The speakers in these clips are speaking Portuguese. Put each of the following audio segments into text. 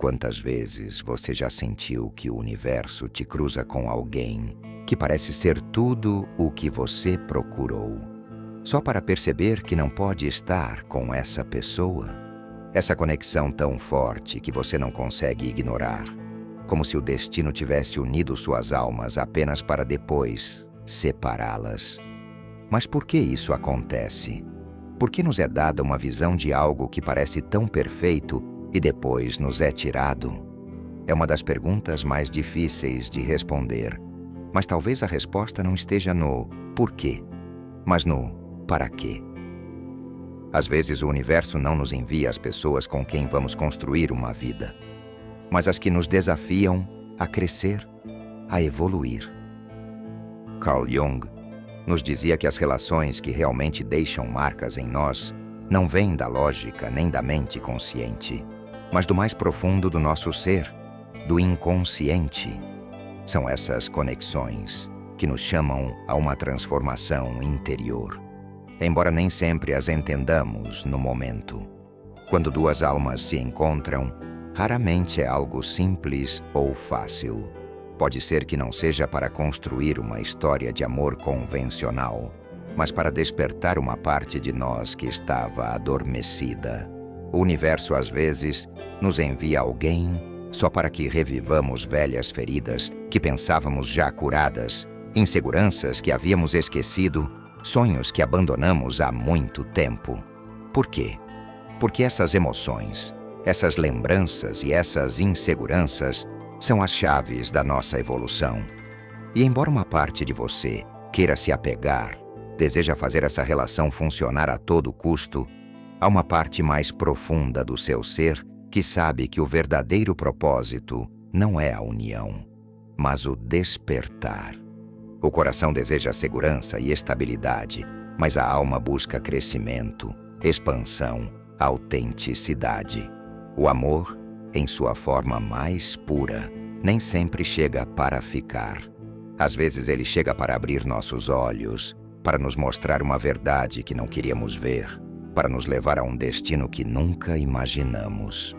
Quantas vezes você já sentiu que o universo te cruza com alguém que parece ser tudo o que você procurou, só para perceber que não pode estar com essa pessoa? Essa conexão tão forte que você não consegue ignorar, como se o destino tivesse unido suas almas apenas para depois separá-las. Mas por que isso acontece? Por que nos é dada uma visão de algo que parece tão perfeito e depois nos é tirado? É uma das perguntas mais difíceis de responder, mas talvez a resposta não esteja no porquê, mas no para quê. Às vezes o universo não nos envia as pessoas com quem vamos construir uma vida, mas as que nos desafiam a crescer, a evoluir. Carl Jung nos dizia que as relações que realmente deixam marcas em nós não vêm da lógica nem da mente consciente, mas do mais profundo do nosso ser, do inconsciente. São essas conexões que nos chamam a uma transformação interior, embora nem sempre as entendamos no momento. Quando duas almas se encontram, raramente é algo simples ou fácil. Pode ser que não seja para construir uma história de amor convencional, mas para despertar uma parte de nós que estava adormecida. O universo, às vezes, nos envia alguém só para que revivamos velhas feridas que pensávamos já curadas, inseguranças que havíamos esquecido, sonhos que abandonamos há muito tempo. Por quê? Porque essas emoções, essas lembranças e essas inseguranças são as chaves da nossa evolução. E embora uma parte de você queira se apegar, deseja fazer essa relação funcionar a todo custo, há uma parte mais profunda do seu ser que sabe que o verdadeiro propósito não é a união, mas o despertar. O coração deseja segurança e estabilidade, mas a alma busca crescimento, expansão, autenticidade. O amor, em sua forma mais pura, nem sempre chega para ficar. Às vezes ele chega para abrir nossos olhos, para nos mostrar uma verdade que não queríamos ver, para nos levar a um destino que nunca imaginamos.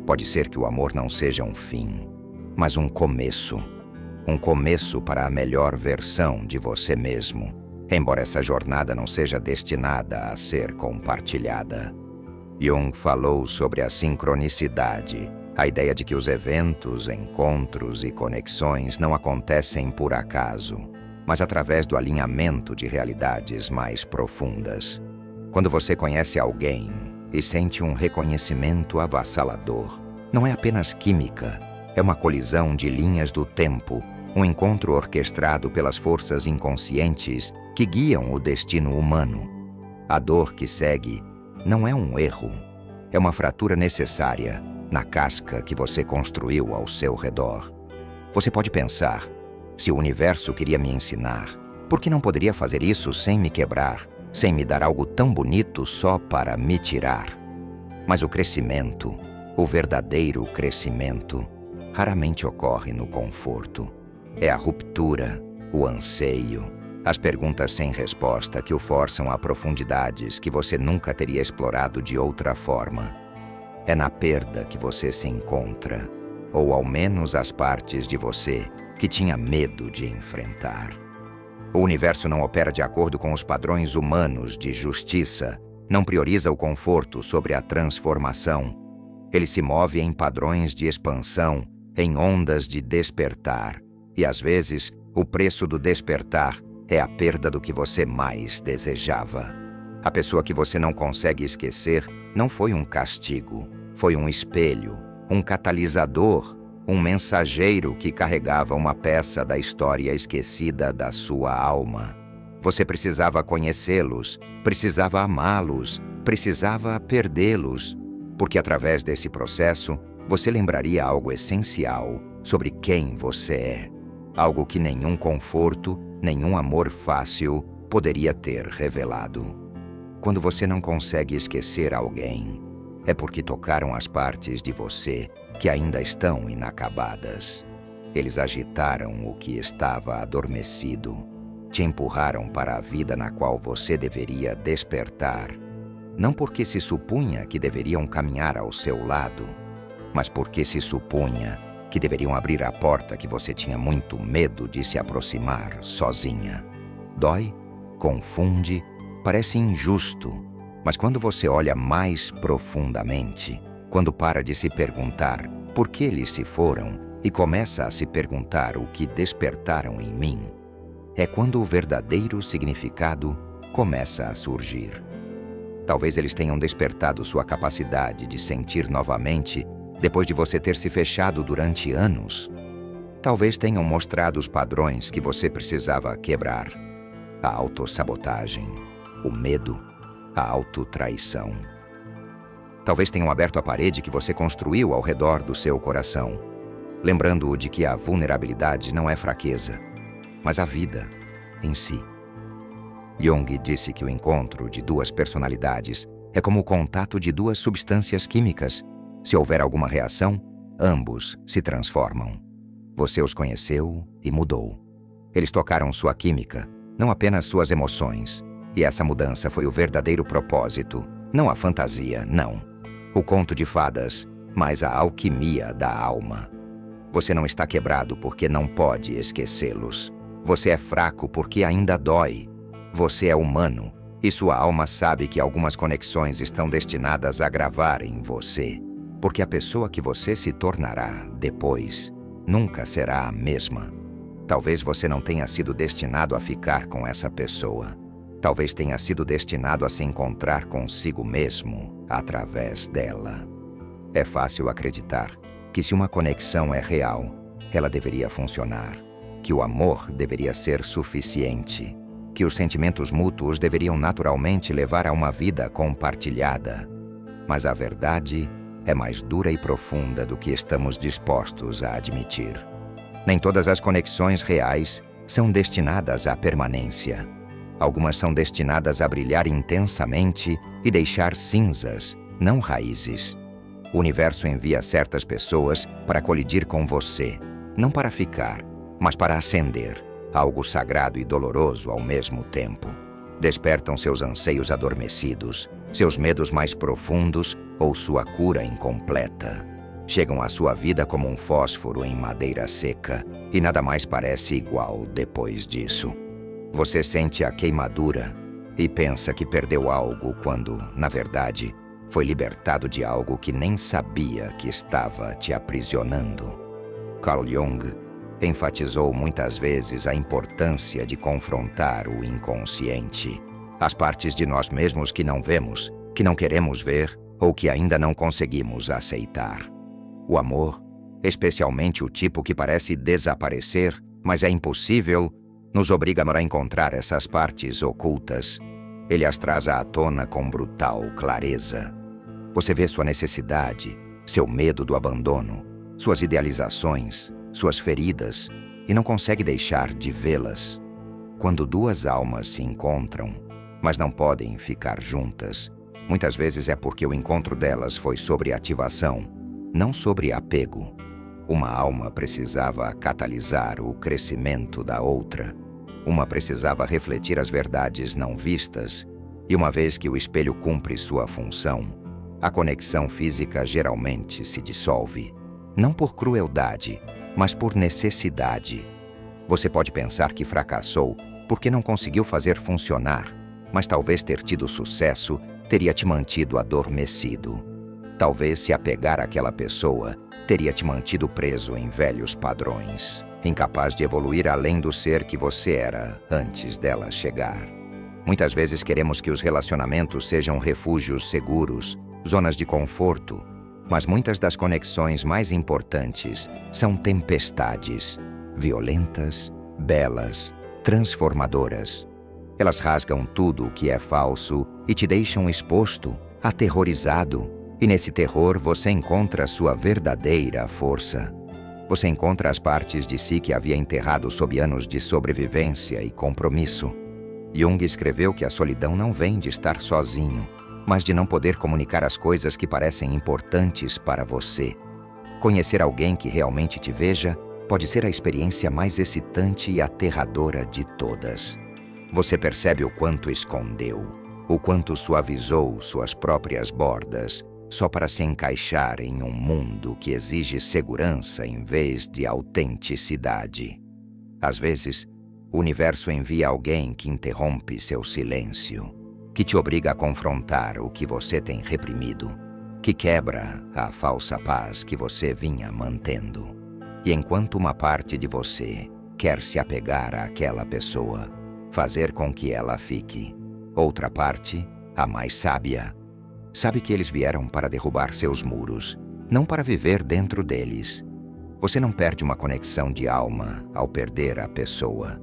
Pode ser que o amor não seja um fim, mas um começo. Um começo para a melhor versão de você mesmo, embora essa jornada não seja destinada a ser compartilhada. Jung falou sobre a sincronicidade, a ideia de que os eventos, encontros e conexões não acontecem por acaso, mas através do alinhamento de realidades mais profundas. Quando você conhece alguém e sente um reconhecimento avassalador, não é apenas química, é uma colisão de linhas do tempo, um encontro orquestrado pelas forças inconscientes que guiam o destino humano. A dor que segue não é um erro, é uma fratura necessária na casca que você construiu ao seu redor. Você pode pensar, se o universo queria me ensinar, por que não poderia fazer isso sem me quebrar, sem me dar algo tão bonito só para me tirar? Mas o crescimento, o verdadeiro crescimento, raramente ocorre no conforto. É a ruptura, o anseio, as perguntas sem resposta que o forçam a profundidades que você nunca teria explorado de outra forma. É na perda que você se encontra, ou ao menos as partes de você que tinha medo de enfrentar. O universo não opera de acordo com os padrões humanos de justiça, não prioriza o conforto sobre a transformação. Ele se move em padrões de expansão, em ondas de despertar, e às vezes o preço do despertar é a perda do que você mais desejava. A pessoa que você não consegue esquecer não foi um castigo, foi um espelho, um catalisador, um mensageiro que carregava uma peça da história esquecida da sua alma. Você precisava conhecê-los, precisava amá-los, precisava perdê-los, porque através desse processo você lembraria algo essencial sobre quem você é, algo que nenhum conforto, nenhum amor fácil poderia ter revelado. Quando você não consegue esquecer alguém, é porque tocaram as partes de você que ainda estão inacabadas. Eles agitaram o que estava adormecido, te empurraram para a vida na qual você deveria despertar, não porque se supunha que deveriam caminhar ao seu lado, mas porque se supunha que deveriam abrir a porta que você tinha muito medo de se aproximar sozinha. Dói, confunde, parece injusto, mas quando você olha mais profundamente, quando para de se perguntar por que eles se foram e começa a se perguntar o que despertaram em mim, é quando o verdadeiro significado começa a surgir. Talvez eles tenham despertado sua capacidade de sentir novamente depois de você ter se fechado durante anos. Talvez tenham mostrado os padrões que você precisava quebrar. A autossabotagem, o medo, a autotraição. Talvez tenham aberto a parede que você construiu ao redor do seu coração, lembrando-o de que a vulnerabilidade não é fraqueza, mas a vida em si. Jung disse que o encontro de duas personalidades é como o contato de duas substâncias químicas. Se houver alguma reação, ambos se transformam. Você os conheceu e mudou. Eles tocaram sua química, não apenas suas emoções. E essa mudança foi o verdadeiro propósito, não a fantasia, não. O conto de fadas, mas a alquimia da alma. Você não está quebrado porque não pode esquecê-los. Você é fraco porque ainda dói. Você é humano e sua alma sabe que algumas conexões estão destinadas a gravar em você, porque a pessoa que você se tornará depois nunca será a mesma. Talvez você não tenha sido destinado a ficar com essa pessoa. Talvez tenha sido destinado a se encontrar consigo mesmo através dela. É fácil acreditar que se uma conexão é real, ela deveria funcionar, que o amor deveria ser suficiente, que os sentimentos mútuos deveriam naturalmente levar a uma vida compartilhada. Mas a verdade é mais dura e profunda do que estamos dispostos a admitir. Nem todas as conexões reais são destinadas à permanência. Algumas são destinadas a brilhar intensamente e deixar cinzas, não raízes. O universo envia certas pessoas para colidir com você, não para ficar, mas para acender, algo sagrado e doloroso ao mesmo tempo. Despertam seus anseios adormecidos, seus medos mais profundos ou sua cura incompleta. Chegam à sua vida como um fósforo em madeira seca e nada mais parece igual depois disso. Você sente a queimadura e pensa que perdeu algo quando, na verdade, foi libertado de algo que nem sabia que estava te aprisionando. Carl Jung enfatizou muitas vezes a importância de confrontar o inconsciente, as partes de nós mesmos que não vemos, que não queremos ver ou que ainda não conseguimos aceitar. O amor, especialmente o tipo que parece desaparecer, mas é impossível, nos obriga a encontrar essas partes ocultas. Ele as traz à tona com brutal clareza. Você vê sua necessidade, seu medo do abandono, suas idealizações, suas feridas, e não consegue deixar de vê-las. Quando duas almas se encontram, mas não podem ficar juntas, muitas vezes é porque o encontro delas foi sobre ativação, não sobre apego. Uma alma precisava catalisar o crescimento da outra. Uma precisava refletir as verdades não vistas, e uma vez que o espelho cumpre sua função, a conexão física geralmente se dissolve, não por crueldade, mas por necessidade. Você pode pensar que fracassou porque não conseguiu fazer funcionar, mas talvez ter tido sucesso teria te mantido adormecido. Talvez se apegar àquela pessoa teria te mantido preso em velhos padrões, incapaz de evoluir além do ser que você era antes dela chegar. Muitas vezes queremos que os relacionamentos sejam refúgios seguros, zonas de conforto, mas muitas das conexões mais importantes são tempestades, violentas, belas, transformadoras. Elas rasgam tudo o que é falso e te deixam exposto, aterrorizado, e nesse terror você encontra sua verdadeira força. Você encontra as partes de si que havia enterrado sob anos de sobrevivência e compromisso. Jung escreveu que a solidão não vem de estar sozinho, mas de não poder comunicar as coisas que parecem importantes para você. Conhecer alguém que realmente te veja pode ser a experiência mais excitante e aterradora de todas. Você percebe o quanto escondeu, o quanto suavizou suas próprias bordas, só para se encaixar em um mundo que exige segurança em vez de autenticidade. Às vezes, o universo envia alguém que interrompe seu silêncio, que te obriga a confrontar o que você tem reprimido, que quebra a falsa paz que você vinha mantendo. E enquanto uma parte de você quer se apegar àquela pessoa, fazer com que ela fique, outra parte, a mais sábia, sabe que eles vieram para derrubar seus muros, não para viver dentro deles. Você não perde uma conexão de alma ao perder a pessoa.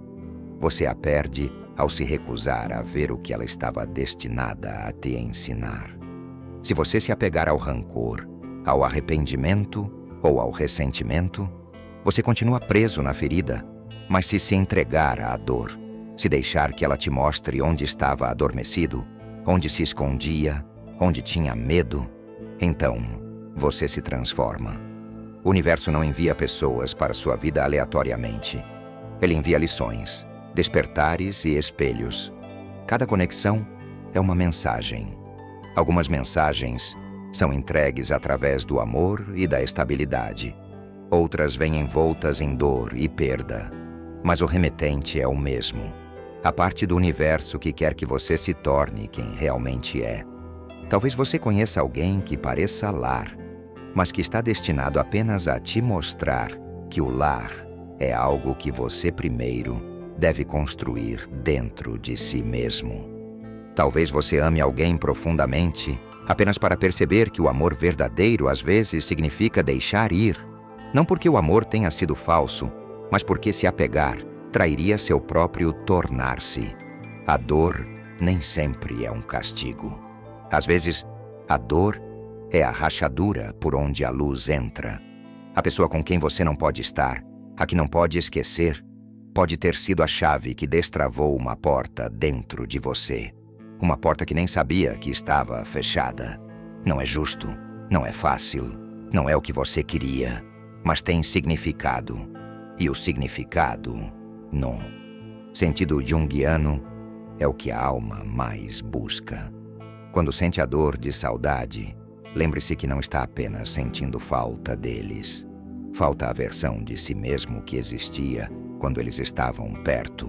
Você a perde ao se recusar a ver o que ela estava destinada a te ensinar. Se você se apegar ao rancor, ao arrependimento ou ao ressentimento, você continua preso na ferida, mas se entregar à dor, se deixar que ela te mostre onde estava adormecido, onde se escondia, onde tinha medo, então você se transforma. O universo não envia pessoas para sua vida aleatoriamente. Ele envia lições, despertares e espelhos. Cada conexão é uma mensagem. Algumas mensagens são entregues através do amor e da estabilidade. Outras vêm envoltas em dor e perda. Mas o remetente é o mesmo. A parte do universo que quer que você se torne quem realmente é. Talvez você conheça alguém que pareça lar, mas que está destinado apenas a te mostrar que o lar é algo que você primeiro deve construir dentro de si mesmo. Talvez você ame alguém profundamente apenas para perceber que o amor verdadeiro às vezes significa deixar ir. Não porque o amor tenha sido falso, mas porque se apegar trairia seu próprio tornar-se. A dor nem sempre é um castigo. Às vezes, a dor é a rachadura por onde a luz entra. A pessoa com quem você não pode estar, a que não pode esquecer, pode ter sido a chave que destravou uma porta dentro de você. Uma porta que nem sabia que estava fechada. Não é justo, não é fácil, não é o que você queria, mas tem significado. E o significado, no sentido junguiano, é o que a alma mais busca. Quando sente a dor de saudade, lembre-se que não está apenas sentindo falta deles. Falta a versão de si mesmo que existia quando eles estavam perto.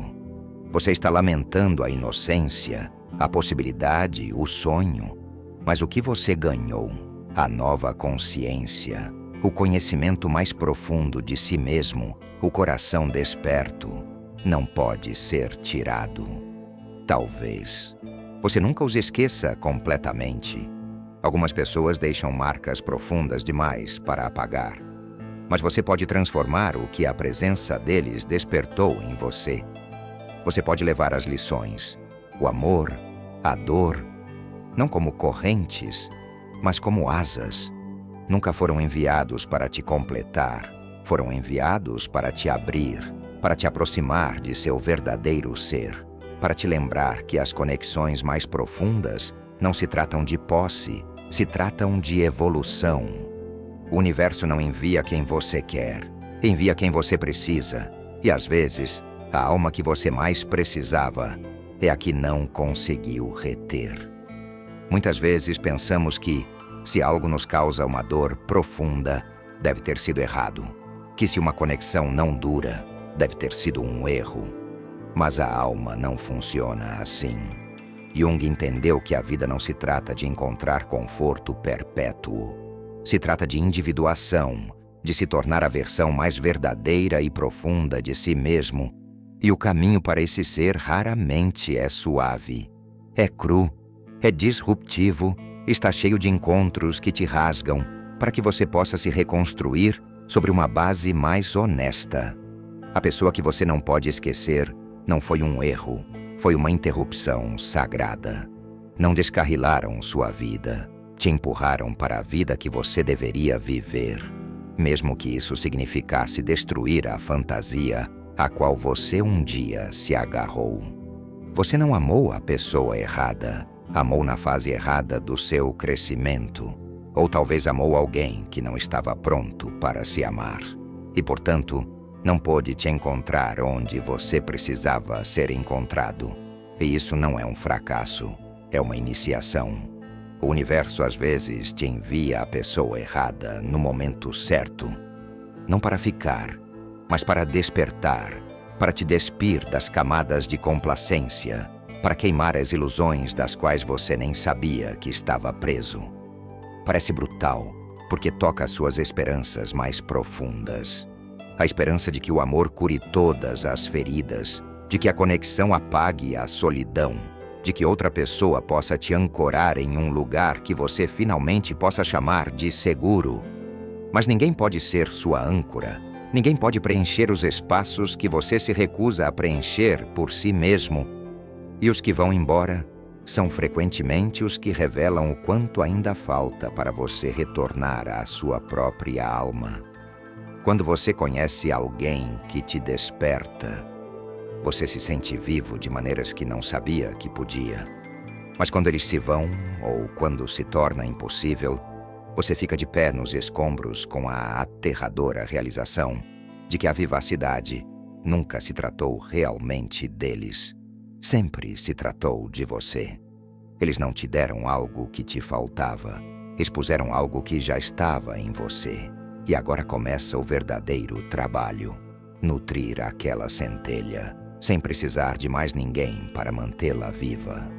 Você está lamentando a inocência, a possibilidade, o sonho. Mas o que você ganhou? A nova consciência, o conhecimento mais profundo de si mesmo, o coração desperto, não pode ser tirado. Talvez você nunca os esqueça completamente. Algumas pessoas deixam marcas profundas demais para apagar. Mas você pode transformar o que a presença deles despertou em você. Você pode levar as lições, o amor, a dor, não como correntes, mas como asas. Nunca foram enviados para te completar, foram enviados para te abrir, para te aproximar de seu verdadeiro ser, para te lembrar que as conexões mais profundas não se tratam de posse, se tratam de evolução. O universo não envia quem você quer, envia quem você precisa, e às vezes, a alma que você mais precisava é a que não conseguiu reter. Muitas vezes pensamos que, se algo nos causa uma dor profunda, deve ter sido errado, que se uma conexão não dura, deve ter sido um erro. Mas a alma não funciona assim. Jung entendeu que a vida não se trata de encontrar conforto perpétuo. Se trata de individuação, de se tornar a versão mais verdadeira e profunda de si mesmo. E o caminho para esse ser raramente é suave. É cru, é disruptivo, está cheio de encontros que te rasgam para que você possa se reconstruir sobre uma base mais honesta. A pessoa que você não pode esquecer não foi um erro, foi uma interrupção sagrada. Não descarrilaram sua vida, te empurraram para a vida que você deveria viver, mesmo que isso significasse destruir a fantasia a qual você um dia se agarrou. Você não amou a pessoa errada, amou na fase errada do seu crescimento, ou talvez amou alguém que não estava pronto para se amar, e portanto, não pôde te encontrar onde você precisava ser encontrado. E isso não é um fracasso, é uma iniciação. O universo às vezes te envia a pessoa errada no momento certo. Não para ficar, mas para despertar, para te despir das camadas de complacência, para queimar as ilusões das quais você nem sabia que estava preso. Parece brutal, porque toca as suas esperanças mais profundas. A esperança de que o amor cure todas as feridas, de que a conexão apague a solidão, de que outra pessoa possa te ancorar em um lugar que você finalmente possa chamar de seguro. Mas ninguém pode ser sua âncora. Ninguém pode preencher os espaços que você se recusa a preencher por si mesmo. E os que vão embora são frequentemente os que revelam o quanto ainda falta para você retornar à sua própria alma. Quando você conhece alguém que te desperta, você se sente vivo de maneiras que não sabia que podia. Mas quando eles se vão, ou quando se torna impossível, você fica de pé nos escombros com a aterradora realização de que a vivacidade nunca se tratou realmente deles. Sempre se tratou de você. Eles não te deram algo que te faltava, expuseram algo que já estava em você. E agora começa o verdadeiro trabalho: nutrir aquela centelha, sem precisar de mais ninguém para mantê-la viva.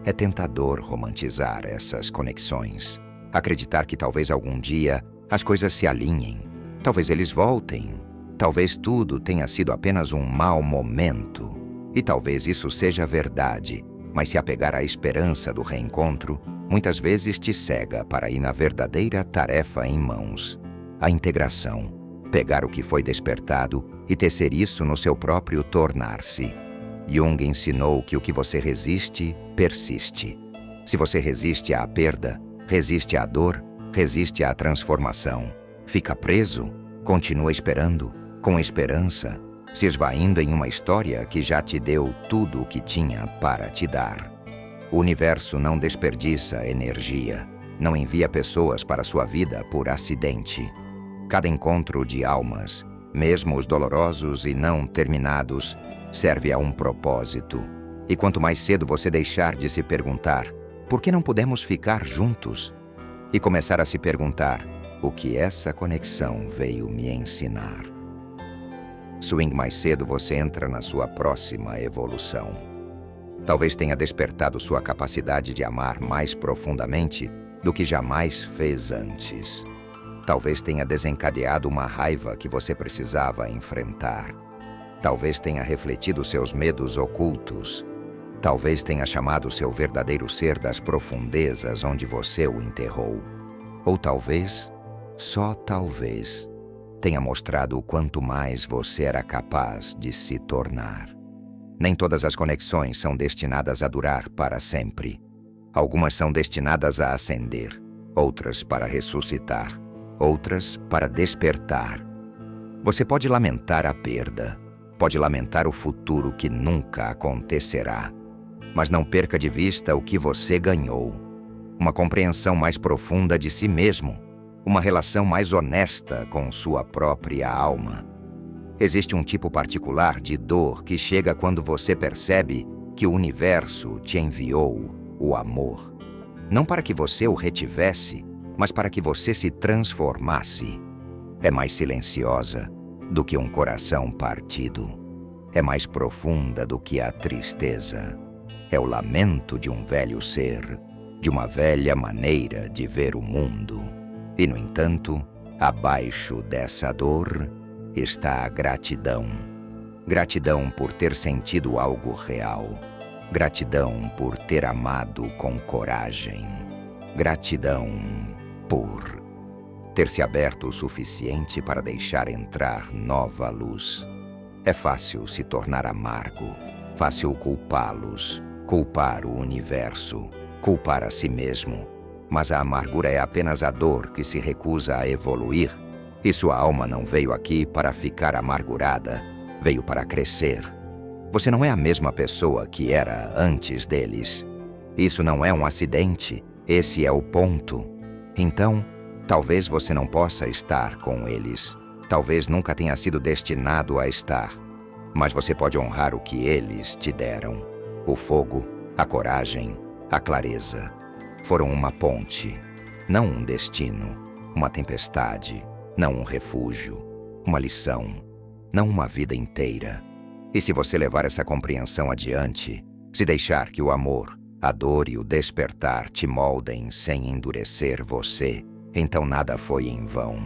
É tentador romantizar essas conexões, acreditar que talvez algum dia as coisas se alinhem, talvez eles voltem, talvez tudo tenha sido apenas um mau momento. E talvez isso seja verdade, mas se apegar à esperança do reencontro, muitas vezes te cega para ir na verdadeira tarefa em mãos: a integração, pegar o que foi despertado e tecer isso no seu próprio tornar-se. Jung ensinou que o que você resiste, persiste. Se você resiste à perda, resiste à dor, resiste à transformação. Fica preso, continua esperando, com esperança, se esvaindo em uma história que já te deu tudo o que tinha para te dar. O universo não desperdiça energia, não envia pessoas para sua vida por acidente. Cada encontro de almas, mesmo os dolorosos e não terminados, serve a um propósito. E quanto mais cedo você deixar de se perguntar por que não pudemos ficar juntos, e começar a se perguntar o que essa conexão veio me ensinar, swing mais cedo você entra na sua próxima evolução. Talvez tenha despertado sua capacidade de amar mais profundamente do que jamais fez antes. Talvez tenha desencadeado uma raiva que você precisava enfrentar. Talvez tenha refletido seus medos ocultos. Talvez tenha chamado seu verdadeiro ser das profundezas onde você o enterrou. Ou talvez, só talvez, tenha mostrado o quanto mais você era capaz de se tornar. Nem todas as conexões são destinadas a durar para sempre. Algumas são destinadas a ascender, outras para ressuscitar, outras para despertar. Você pode lamentar a perda, pode lamentar o futuro que nunca acontecerá, mas não perca de vista o que você ganhou: uma compreensão mais profunda de si mesmo, uma relação mais honesta com sua própria alma. Existe um tipo particular de dor que chega quando você percebe que o universo te enviou o amor, não para que você o retivesse, mas para que você se transformasse. É mais silenciosa do que um coração partido. É mais profunda do que a tristeza. É o lamento de um velho ser, de uma velha maneira de ver o mundo. E, no entanto, abaixo dessa dor está a gratidão. Gratidão por ter sentido algo real. Gratidão por ter amado com coragem. Gratidão por ter se aberto o suficiente para deixar entrar nova luz. É fácil se tornar amargo, fácil culpá-los, culpar o universo, culpar a si mesmo. Mas a amargura é apenas a dor que se recusa a evoluir. E sua alma não veio aqui para ficar amargurada, veio para crescer. Você não é a mesma pessoa que era antes deles. Isso não é um acidente, esse é o ponto. Então, talvez você não possa estar com eles. Talvez nunca tenha sido destinado a estar. Mas você pode honrar o que eles te deram: o fogo, a coragem, a clareza. Foram uma ponte, não um destino, uma tempestade, não um refúgio, uma lição, não uma vida inteira. E se você levar essa compreensão adiante, se deixar que o amor, a dor e o despertar te moldem sem endurecer você, então nada foi em vão.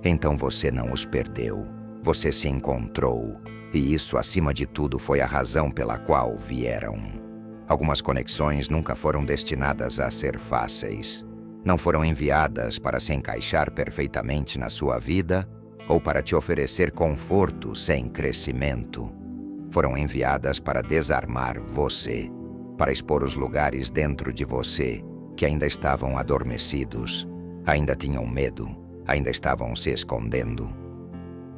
Então você não os perdeu, você se encontrou, e isso acima de tudo foi a razão pela qual vieram. Algumas conexões nunca foram destinadas a ser fáceis. Não foram enviadas para se encaixar perfeitamente na sua vida ou para te oferecer conforto sem crescimento. Foram enviadas para desarmar você, para expor os lugares dentro de você que ainda estavam adormecidos, ainda tinham medo, ainda estavam se escondendo.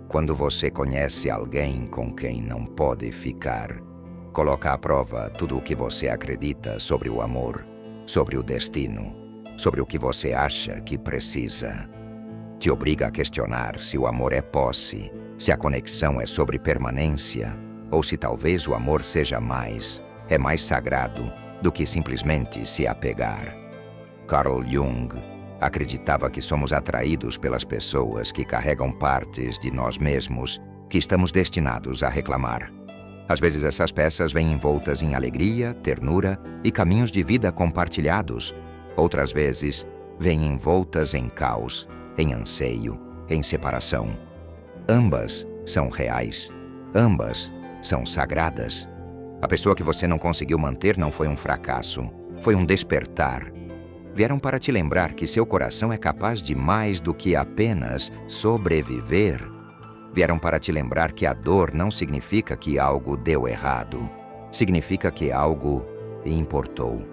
Quando você conhece alguém com quem não pode ficar, coloca à prova tudo o que você acredita sobre o amor, sobre o destino, sobre o que você acha que precisa. Te obriga a questionar se o amor é posse, se a conexão é sobre permanência, ou se talvez o amor seja mais, é mais sagrado do que simplesmente se apegar. Carl Jung acreditava que somos atraídos pelas pessoas que carregam partes de nós mesmos que estamos destinados a reclamar. Às vezes essas peças vêm envoltas em alegria, ternura e caminhos de vida compartilhados. Outras vezes, vêm envoltas em caos, em anseio, em separação. Ambas são reais. Ambas são sagradas. A pessoa que você não conseguiu manter não foi um fracasso, foi um despertar. Vieram para te lembrar que seu coração é capaz de mais do que apenas sobreviver. Vieram para te lembrar que a dor não significa que algo deu errado. Significa que algo importou.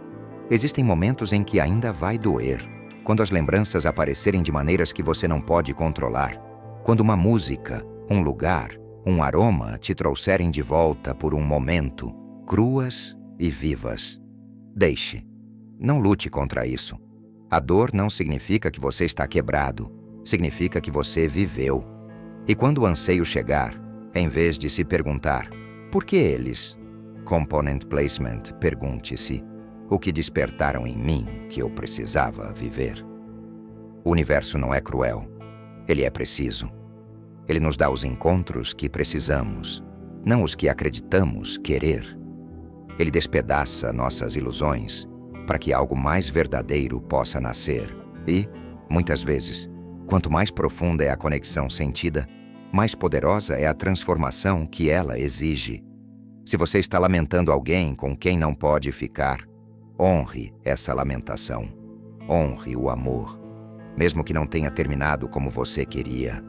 Existem momentos em que ainda vai doer. Quando as lembranças aparecerem de maneiras que você não pode controlar. Quando uma música, um lugar, um aroma te trouxerem de volta por um momento, cruas e vivas. Deixe. Não lute contra isso. A dor não significa que você está quebrado. Significa que você viveu. E quando o anseio chegar, em vez de se perguntar, por que eles? Component placement, pergunte-se, o que despertaram em mim que eu precisava viver? O universo não é cruel. Ele é preciso. Ele nos dá os encontros que precisamos, não os que acreditamos querer. Ele despedaça nossas ilusões para que algo mais verdadeiro possa nascer. E, muitas vezes, quanto mais profunda é a conexão sentida, mais poderosa é a transformação que ela exige. Se você está lamentando alguém com quem não pode ficar, honre essa lamentação. Honre o amor, mesmo que não tenha terminado como você queria.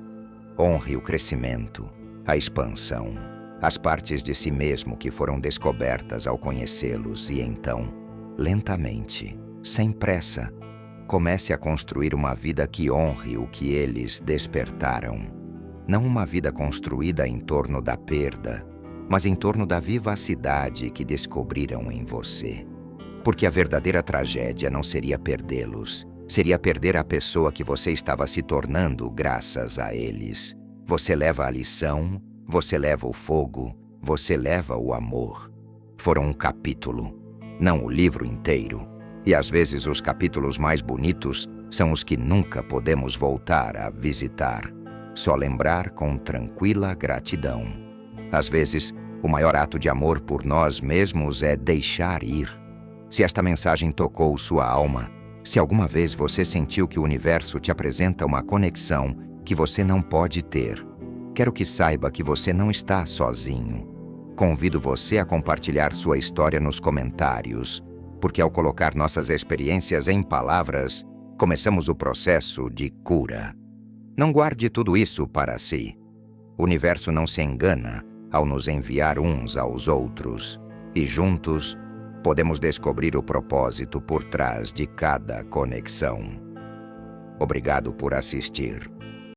Honre o crescimento, a expansão, as partes de si mesmo que foram descobertas ao conhecê-los e então, lentamente, sem pressa, comece a construir uma vida que honre o que eles despertaram. Não uma vida construída em torno da perda, mas em torno da vivacidade que descobriram em você. Porque a verdadeira tragédia não seria perdê-los, seria perder a pessoa que você estava se tornando graças a eles. Você leva a lição, você leva o fogo, você leva o amor. Foram um capítulo, não o livro inteiro. E às vezes os capítulos mais bonitos são os que nunca podemos voltar a visitar. Só lembrar com tranquila gratidão. Às vezes, o maior ato de amor por nós mesmos é deixar ir. Se esta mensagem tocou sua alma, se alguma vez você sentiu que o universo te apresenta uma conexão que você não pode ter, quero que saiba que você não está sozinho. Convido você a compartilhar sua história nos comentários, porque ao colocar nossas experiências em palavras, começamos o processo de cura. Não guarde tudo isso para si. O universo não se engana ao nos enviar uns aos outros, e juntos podemos descobrir o propósito por trás de cada conexão. Obrigado por assistir.